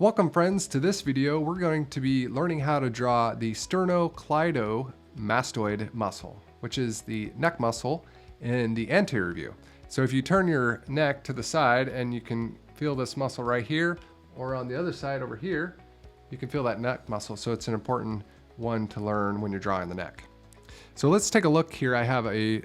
Welcome friends to this video. We're going to be learning how to draw the sternocleidomastoid muscle, which is the neck muscle in the anterior view. So if you turn your neck to the side and you can feel this muscle right here, or on the other side over here, you can feel that neck muscle. So it's an important one to learn when you're drawing the neck. So let's take a look here. I have a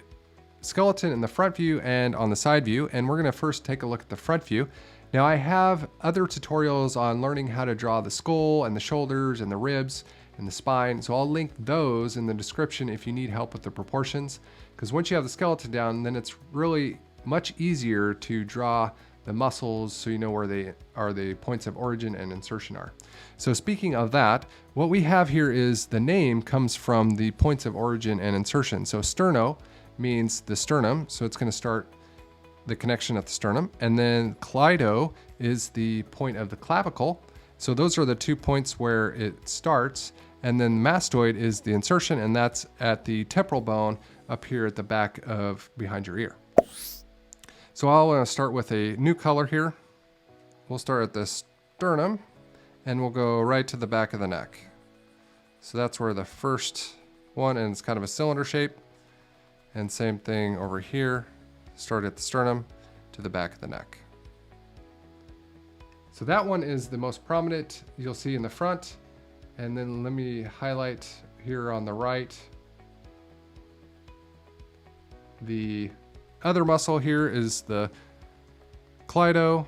skeleton in the front view and on the side view, and we're gonna first take a look at the front view. Now I have other tutorials on learning how to draw the skull and the shoulders and the ribs and the spine. So I'll link those in the description if you need help with the proportions. Because once you have the skeleton down, then it's really much easier to draw the muscles so you know where they are, the points of origin and insertion are. So speaking of that, what we have here is the name comes from the points of origin and insertion. So sterno means the sternum, so it's going to start the connection at the sternum, and then cleido is the point of the clavicle. So those are the 2 points where it starts, and then mastoid is the insertion, and that's at the temporal bone up here at the back of behind your ear. So I'll want to start with a new color here. We'll start at the sternum and we'll go right to the back of the neck. So that's where the first one, and it's kind of a cylinder shape, and same thing over here. Start at the sternum to the back of the neck. So that one is the most prominent you'll see in the front. And then let me highlight here on the right. The other muscle here is the cleido,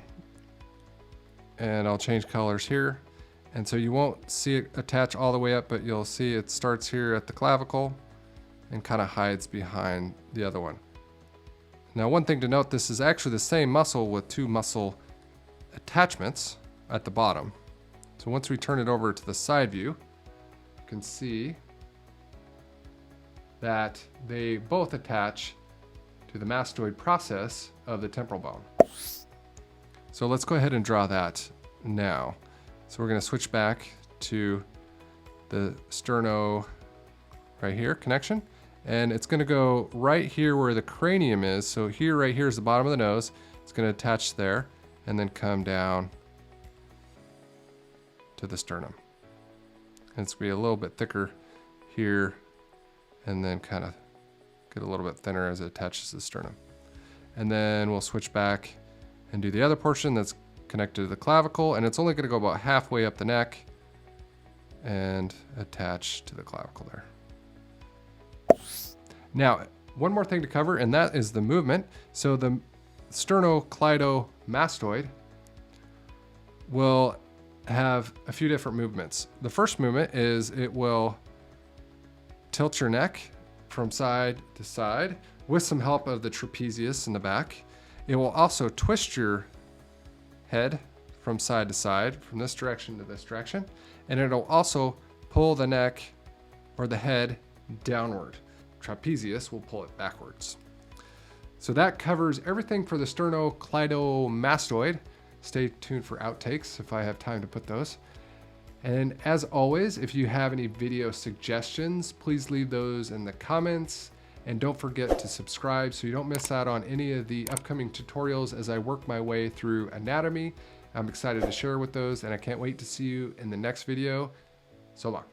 and I'll change colors here. And so you won't see it attach all the way up, but you'll see it starts here at the clavicle and kind of hides behind the other one. Now, one thing to note, this is actually the same muscle with 2 muscle attachments at the bottom. So once we turn it over to the side view, you can see that they both attach to the mastoid process of the temporal bone. So let's go ahead and draw that now. So we're going to switch back to the sterno right here connection. And it's going to go right here where the cranium is. So here, right here is the bottom of the nose. It's going to attach there and then come down to the sternum. And it's going to be a little bit thicker here and then kind of get a little bit thinner as it attaches to the sternum. And then we'll switch back and do the other portion that's connected to the clavicle. And it's only going to go about halfway up the neck and attach to the clavicle there. Now, one more thing to cover, and that is the movement. So the sternocleidomastoid will have a few different movements. The first movement is it will tilt your neck from side to side with some help of the trapezius in the back. It will also twist your head from side to side, from this direction to this direction, and it'll also pull the neck or the head downward. Trapezius will pull it backwards. So that covers everything for the sternocleidomastoid. Stay tuned for outtakes if I have time to put those. And as always, if you have any video suggestions, please leave those in the comments. And don't forget to subscribe so you don't miss out on any of the upcoming tutorials as I work my way through anatomy. I'm excited to share with those, and I can't wait to see you in the next video. So long.